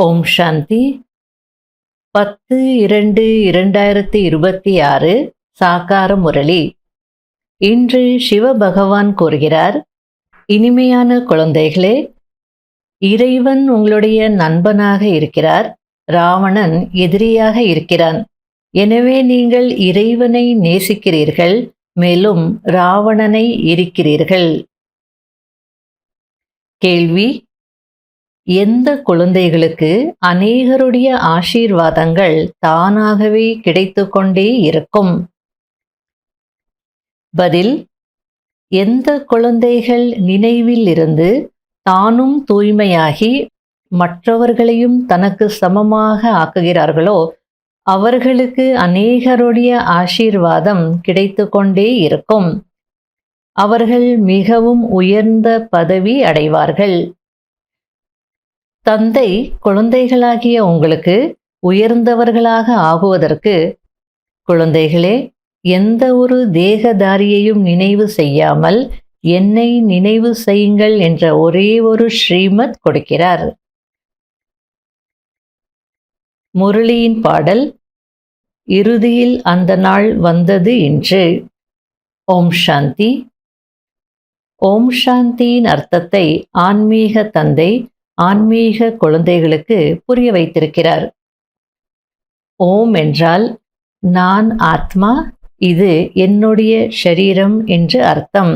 ஓம் சாந்தி. 10/2/2026 சாகார முரளி. இன்று சிவபகவான் கூறுகிறார், இனிமையான குழந்தைகளே, இறைவன் உங்களுடைய நண்பனாக இருக்கிறார், ராவணன் எதிரியாக இருக்கிறான். எனவே நீங்கள் இறைவனை நேசிக்கிறீர்கள், மேலும் ராவணனை எரிக்கிறீர்கள். கேள்வி: எந்த குழந்தைகளுக்கு அநேகருடைய ஆசீர்வாதங்கள் தானாகவே கிடைத்து கொண்டே இருக்கும்? பதில்: எந்த குழந்தைகள் நினைவில் இருந்து தானும் தூய்மையாகி மற்றவர்களையும் தனக்கு சமமாக ஆக்குகிறார்களோ அவர்களுக்கு அநேகருடைய ஆசீர்வாதம் கிடைத்து கொண்டே இருக்கும். அவர்கள் மிகவும் உயர்ந்த பதவி அடைவார்கள். தந்தை குழந்தைகளாகிய உங்களுக்கு உயர்ந்தவர்களாக ஆகுவதற்கு, குழந்தைகளே, எந்த ஒரு தேகதாரியையும் நினைவு செய்யாமல் என்னை நினைவு செய்யுங்கள் என்ற ஒரே ஒரு ஸ்ரீமத் கொடுக்கிறார். முரளியின் பாடல்: இறுதியில் அந்த நாள் வந்தது இன்று. ஓம் சாந்தி. ஓம் சாந்தியின் அர்த்தத்தை ஆன்மீக தந்தை ஆன்மீக குழந்தைகளுக்கு புரிய வைத்திருக்கிறார். ஓம் என்றால் நான் ஆத்மா, இது என்னுடைய ஷரீரம் என்று அர்த்தம்.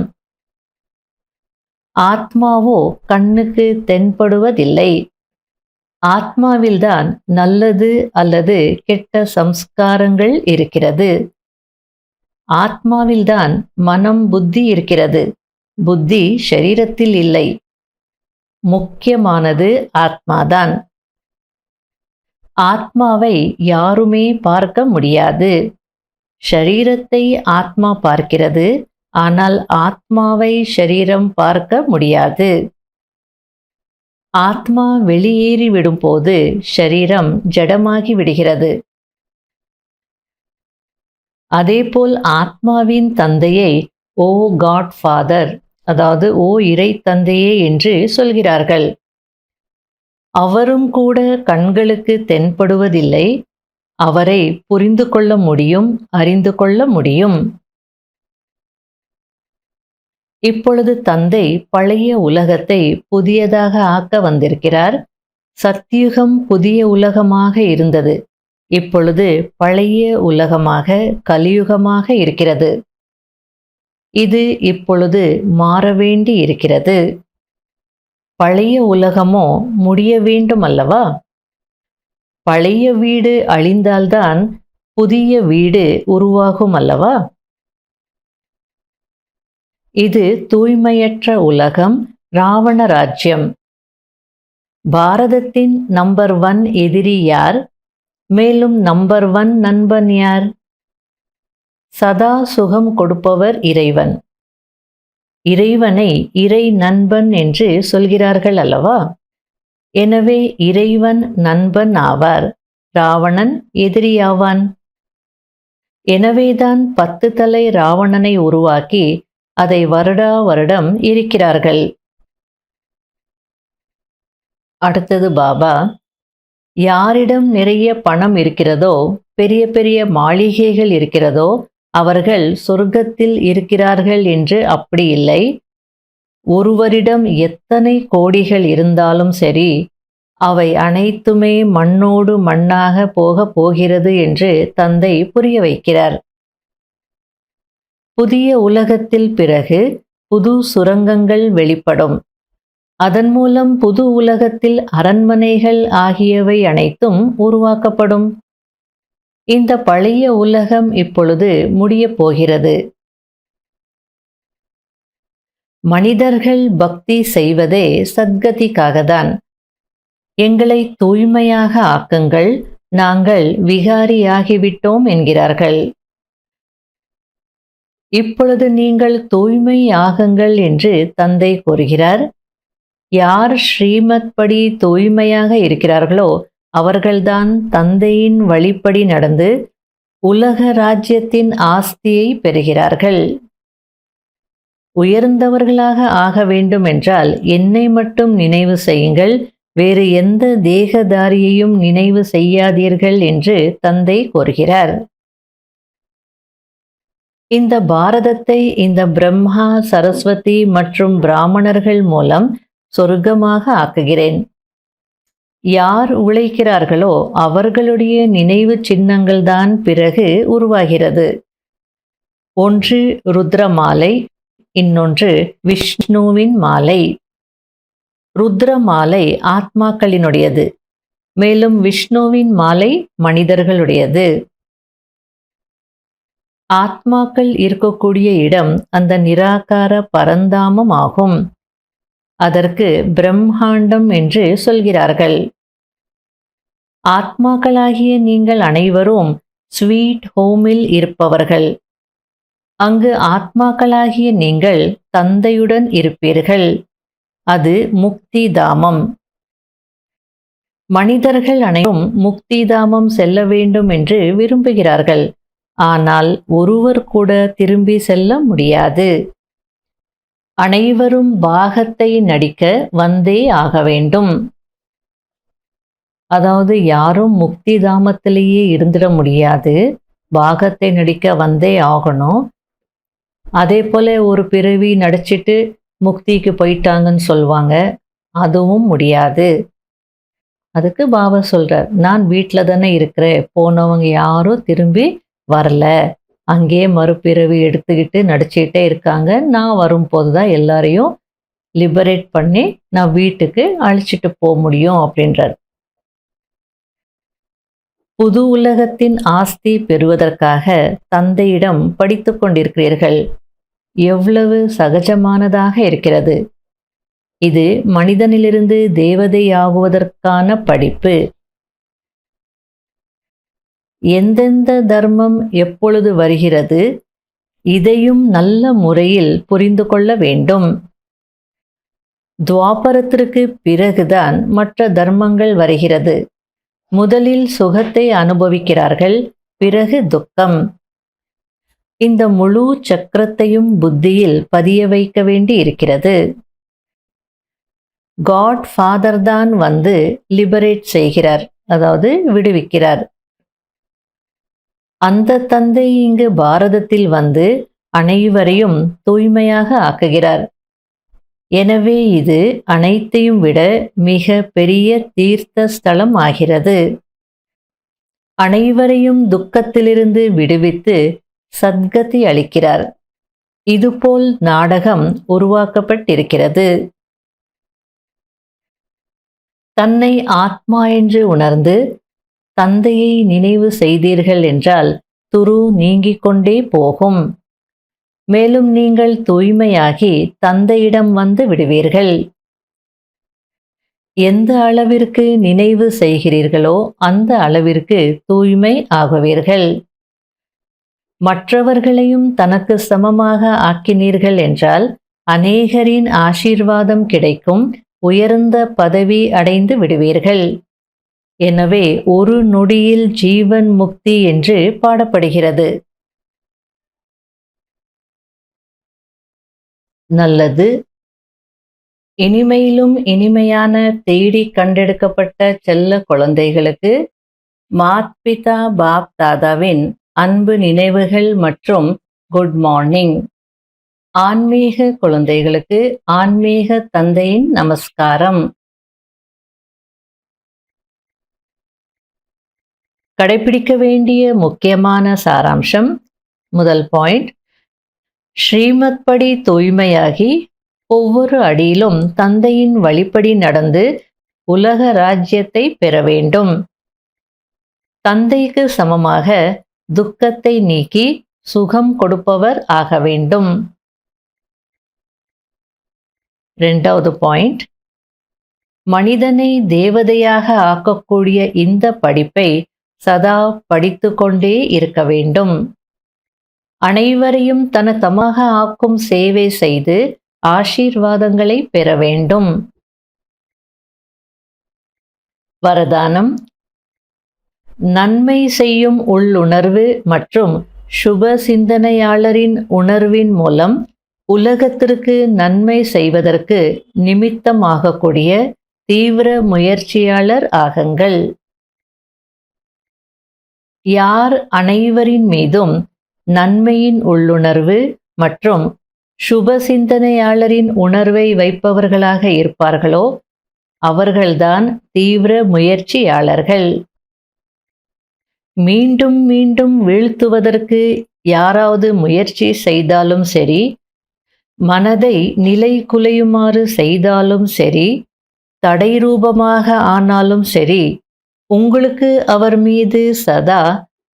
ஆத்மாவோ கண்ணுக்கு தென்படுவதில்லை. ஆத்மாவில்தான் நல்லது அல்லது கெட்ட சம்ஸ்காரங்கள் இருக்கிறது. ஆத்மாவில்தான் மனம் புத்தி இருக்கிறது. புத்தி ஷரீரத்தில் இல்லை. முக்கியமானது ஆத்மாதான். ஆத்மாவை யாருமே பார்க்க முடியாது. ஷரீரத்தை ஆத்மா பார்க்கிறது, ஆனால் ஆத்மாவை ஷரீரம் பார்க்க முடியாது. ஆத்மா வெளியேறிவிடும் போது ஷரீரம் ஜடமாகி விடுகிறது. அதேபோல் ஆத்மாவின் தந்தையை ஓ காட் ஃபாதர், அதாவது ஓ இறை தந்தையே என்று சொல்கிறார்கள். அவரும் கூட கண்களுக்கு தென்படுவதில்லை. அவரை புரிந்து கொள்ள முடியும், அறிந்து கொள்ள முடியும். இப்பொழுது தந்தை பழைய உலகத்தை புதியதாக ஆக்க வந்திருக்கிறார். சத்யுகம் புதிய உலகமாக இருந்தது. இப்பொழுது பழைய உலகமாக கலியுகமாக இருக்கிறது. இது இப்பொழுது மாற வேண்டி இருக்கிறது. பழைய உலகமோ முடிய வேண்டும் அல்லவா? பழைய வீடு அழிந்தால்தான் புதிய வீடு உருவாகும் அல்லவா? இது தூய்மையற்ற உலகம், ராவண ராஜ்யம். பாரதத்தின் நம்பர் 1 எதிரி யார்? மேலும் நம்பர் 1 நண்பன் யார்? சதா சுகம் கொடுப்பவர் இறைவன். இறைவனை இறை நண்பன் என்று சொல்கிறார்கள் அல்லவா? எனவே இறைவன் நண்பன் ஆவார், ராவணன் எதிரியாவான். எனவேதான் 10 தலை ராவணனை உருவாக்கி அதை வருடா வருடம் இருக்கிறார்கள். அடுத்தது பாபா: யாரிடம் நிறைய பணம் இருக்கிறதோ, பெரிய பெரிய மாளிகைகள் இருக்கிறதோ, அவர்கள் சொர்க்கத்தில் இருக்கிறார்கள் என்று அப்படி இல்லை. ஒருவரிடம் எத்தனை கோடிகள் இருந்தாலும் சரி, அவை அனைத்துமே மண்ணோடு மண்ணாக போக போகிறது என்று தந்தை புரிய வைக்கிறார். புதிய உலகத்தில் பிறகு புது சுரங்கங்கள் வெளிப்படும். அதன் மூலம் புது உலகத்தில் அரண்மனைகள் ஆகியவை அனைத்தும் உருவாக்கப்படும். இந்த பழைய உலகம் இப்பொழுது முடியப் போகிறது. மனிதர்கள் பக்தி செய்வதே சத்கதிக்காகத்தான். எங்களை தூய்மையாக ஆக்குங்கள், நாங்கள் விகாரியாகிவிட்டோம் என்கிறார்கள். இப்பொழுது நீங்கள் தூய்மை ஆகுங்கள் என்று தந்தை கூறுகிறார். யார் ஸ்ரீமத் படி தூய்மையாக இருக்கிறார்களோ அவர்கள்தான் தந்தையின் வழிப்படி நடந்து உலக ராஜ்யத்தின் ஆஸ்தியை பெறுகிறார்கள். உயர்ந்தவர்களாக ஆக வேண்டும் என்றால் என்னை மட்டும் நினைவு செய்யுங்கள், வேறு எந்த தேகதாரியையும் நினைவு செய்யாதீர்கள் என்று தந்தை கூறுகிறார். இந்த பாரதத்தை இந்த பிரம்மா, சரஸ்வதி மற்றும் பிராமணர்கள் மூலம் சொர்க்கமாக ஆக்குகிறேன். யார் உழைக்கிறார்களோ அவர்களுடைய நினைவு சின்னங்கள்தான் பிறகு உருவாகிறது. ஒன்று ருத்ர மாலை, இன்னொன்று விஷ்ணுவின் மாலை. ருத்ர மாலை ஆத்மாக்களினுடையது, மேலும் விஷ்ணுவின் மாலை மனிதர்களுடையது. ஆத்மாக்கள் இருக்கக்கூடிய இடம் அந்த நிராகார பரந்தாமம் ஆகும். அதற்கு பிரம்மாண்டம் என்று சொல்கிறார்கள். ஆத்மாக்களாகிய நீங்கள் அனைவரும் ஸ்வீட் ஹோமில் இருப்பவர்கள். அங்கு ஆத்மாக்களாகிய நீங்கள் தந்தையுடன் இருப்பீர்கள். அது முக்தி தாமம். மனிதர்கள் அனைவரும் முக்தி தாமம் செல்ல வேண்டும் என்று விரும்புகிறார்கள். ஆனால் ஒருவர் கூட திரும்பி செல்ல முடியாது. அனைவரும் பாகத்தை நடிக்க வந்தே ஆக வேண்டும். அதாவது யாரும் முக்தி தாமத்திலேயே இருந்துட முடியாது, பாகத்தை நடிக்க வந்தே ஆகணும். அதே போல ஒரு பிறவி நடிச்சிட்டு முக்திக்கு போயிட்டாங்கன்னு சொல்லுவாங்க, அதுவும் முடியாது. அதுக்கு பாபா சொல்றார், நான் வீட்டில் தானே இருக்கிறேன், போனவங்க யாரும் திரும்பி வரல, அங்கேயே மறுபிறவி எடுத்துக்கிட்டு நடிச்சுக்கிட்டே இருக்காங்க. நான் வரும்போது தான் எல்லாரையும் லிபரேட் பண்ணி நான் வீட்டுக்கு அழைச்சிட்டு போக முடியும் அப்படின்றார். புது உலகத்தின் ஆஸ்தி பெறுவதற்காக தந்தையிடம் படித்து கொண்டிருக்கிறீர்கள். எவ்வளவு சகஜமானதாக இருக்கிறது. இது மனிதனிலிருந்து தேவதையாகுவதற்கான படிப்பு. எந்தெந்த தர்மம் எப்பொழுது வருகிறது, இதையும் நல்ல முறையில் புரிந்து கொள்ள வேண்டும். துவாபரத்திற்கு பிறகுதான் மற்ற தர்மங்கள் வருகிறது. முதலில் சுகத்தை அனுபவிக்கிறார்கள், பிறகு துக்கம். இந்த முழு சக்கரத்தையும் புத்தியில் பதிய வைக்க வேண்டி இருக்கிறது. காட் ஃபாதர் தான் வந்து லிபரேட் செய்கிறார், அதாவது விடுவிக்கிறார். அந்த தந்தை இங்கு பாரதத்தில் வந்து அனைவரையும் தூய்மையாக ஆக்குகிறார். எனவே இது அனைத்தையும் விட மிக பெரிய தீர்த்த ஸ்தலம் ஆகிறது. அனைவரையும் துக்கத்திலிருந்து விடுவித்து சத்கதி அளிக்கிறார். இதுபோல் நாடகம் உருவாக்கப்பட்டிருக்கிறது. தன்னை ஆத்மா என்று உணர்ந்து தந்தையை நினைவு செய்தீர்கள் என்றால் துரு நீங்கிக் கொண்டே போகும். மேலும் நீங்கள் தூய்மையாகி தந்தையிடம் வந்து விடுவீர்கள். எந்த அளவிற்கு நினைவு செய்கிறீர்களோ அந்த அளவிற்கு தூய்மை ஆகுவீர்கள். மற்றவர்களையும் தனக்கு சமமாக ஆக்கினீர்கள் என்றால் அநேகரின் ஆசீர்வாதம் கிடைக்கும், உயர்ந்த பதவி அடைந்து விடுவீர்கள். எனவே ஒரு நொடியில் ஜீவன் முக்தி என்று பாடப்படுகிறது. நல்லது. இனிமையிலும் இனிமையான தேடி கண்டெடுக்கப்பட்ட செல்ல குழந்தைகளுக்கு மாத்பிதா பாப் தாதாவின் அன்பு நினைவுகள் மற்றும் குட் மார்னிங். ஆன்மீக குழந்தைகளுக்கு ஆன்மீக தந்தையின் நமஸ்காரம். கடைபிடிக்க வேண்டிய முக்கியமான சாராம்சம். முதல் பாயிண்ட், ஸ்ரீமத் படி தூய்மையாகி ஒவ்வொரு அடியிலும் தந்தையின் வழிப்படி நடந்து உலக ராஜ்யத்தை பெற வேண்டும். தந்தைக்கு சமமாக துக்கத்தை நீக்கி சுகம் கொடுப்பவர் ஆக வேண்டும். இரண்டாவது பாயிண்ட், மனிதனை தேவதையாக ஆக்கக்கூடிய இந்த படிப்பை சதா படித்து கொண்டே இருக்க வேண்டும். அனைவரையும் தனதமாக ஆக்கும் சேவை செய்து ஆசீர்வாதங்களை பெற வேண்டும். வரதானம்: நன்மை செய்யும் உள்ளுணர்வு மற்றும் சுப சிந்தனையாளரின் உணர்வின் மூலம் உலகத்திற்கு நன்மை செய்வதற்கு நிமித்தமாகக்கூடிய தீவிர முயற்சியாளர் ஆகுங்கள். யார் அனைவரின் மீதும் நன்மையின் உள்ளுணர்வு மற்றும் சுப சிந்தனையாளரின் உணர்வை வைப்பவர்களாக இருப்பார்களோ அவர்கள்தான் தீவிர முயற்சியாளர்கள். மீண்டும் மீண்டும் வீழ்த்துவதற்கு யாராவது முயற்சி செய்தாலும் சரி, மனதை நிலை குலையுமாறு செய்தாலும் சரி, தடை ரூபமாக ஆனாலும் சரி, உங்களுக்கு அவர் மீது சதா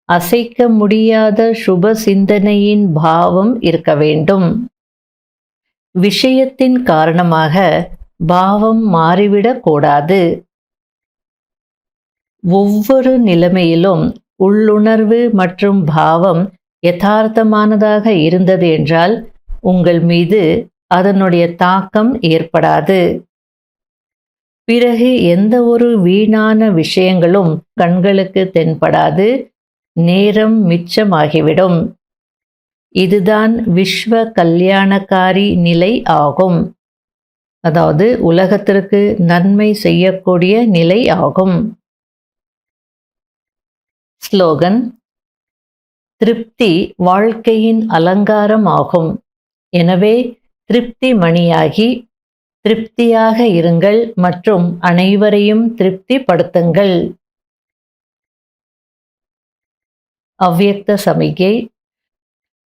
அசைக்க முடியாத சுப சிந்தனையின் பாவம் இருக்க வேண்டும். விஷயத்தின் காரணமாக பாவம் மாறிவிடக்கூடாது. ஒவ்வொரு நிலைமையிலும் உள்ளுணர்வு மற்றும் பாவம் யதார்த்தமானதாக இருந்தது என்றால் உங்கள் மீது அதனுடைய தாக்கம் ஏற்படாது. பிறகு எந்த ஒரு வீணான விஷயங்களும் கண்களுக்கு தென்படாது, நேரம் மிச்சமாகிவிடும். இதுதான் விஸ்வ கல்யாணக்காரி நிலை ஆகும். அதாவது உலகத்திற்கு நன்மை செய்யக்கூடிய நிலை ஆகும். ஸ்லோகன்: திருப்தி வாழ்க்கையின் அலங்காரம் ஆகும். எனவே திருப்தி மணியாகி திருப்தியாக இருங்கள் மற்றும் அனைவரையும் திருப்திப்படுத்துங்கள். அவ்யக்த சமிகை: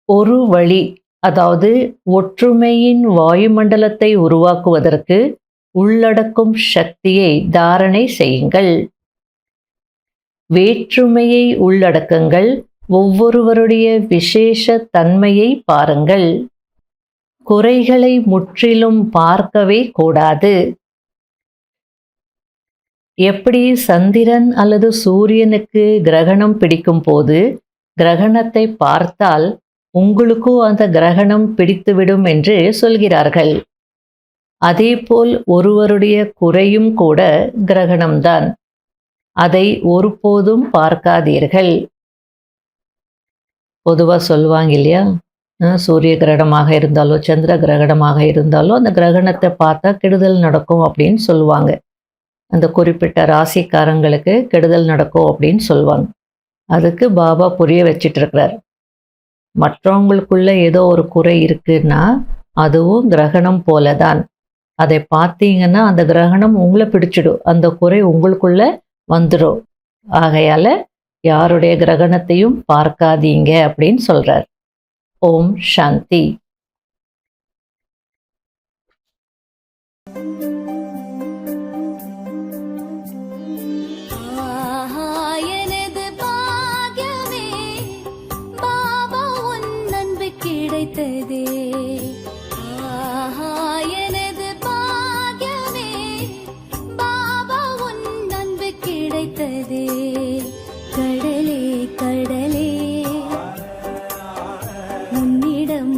ஒரு வழி, அதாவது ஒற்றுமையின் வாயுமண்டலத்தை உருவாக்குவதற்கு உள்ளடக்கும் சக்தியை தாரணை செய்யுங்கள். வேற்றுமையை உள்ளடக்குங்கள். ஒவ்வொருவருடைய விசேஷ தன்மையை பாருங்கள். குறைகளை முற்றிலும் பார்க்கவே கூடாது. எப்படி சந்திரன் அல்லது சூரியனுக்கு கிரகணம் பிடிக்கும் போது கிரகணத்தை பார்த்தால் உங்களுக்கும் அந்த கிரகணம் பிடித்துவிடும் என்று சொல்கிறார்கள். அதேபோல் ஒருவருடைய குறையும் கூட கிரகணம்தான். அதை ஒருபோதும் பார்க்காதீர்கள். பொதுவாக சொல்லுவாங்க இல்லையா, சூரிய கிரகணமாக இருந்தாலோ சந்திர கிரகணமாக இருந்தாலோ அந்த கிரகணத்தை பார்த்தா கெடுதல் நடக்கும் அப்படின்னு சொல்லுவாங்க. அந்த குறிப்பிட்ட ராசிக்காரங்களுக்கு கெடுதல் நடக்கும் அப்படின்னு சொல்லுவாங்க. அதுக்கு பாபா புரிய வச்சிட்டு இருக்கிறார். மற்றவங்களுக்குள்ள ஏதோ ஒரு குறை இருக்குன்னா அதுவும் கிரகணம் போலதான். அதை பார்த்தீங்கன்னா அந்த கிரகணம் உங்களை பிடிச்சிடும், அந்த குறை உங்களுக்குள்ள வந்துடும். ஆகையால யாருடைய கிரகணத்தையும் பார்க்காதீங்க அப்படின்னு சொல்றார். ஓம் சாந்தி. கிடைத்ததே எனது பாக்யமே, பாபா உன் அன்பு கிடைத்ததே. கடலே கடலே உன்னிடம்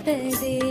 கிடைத்ததே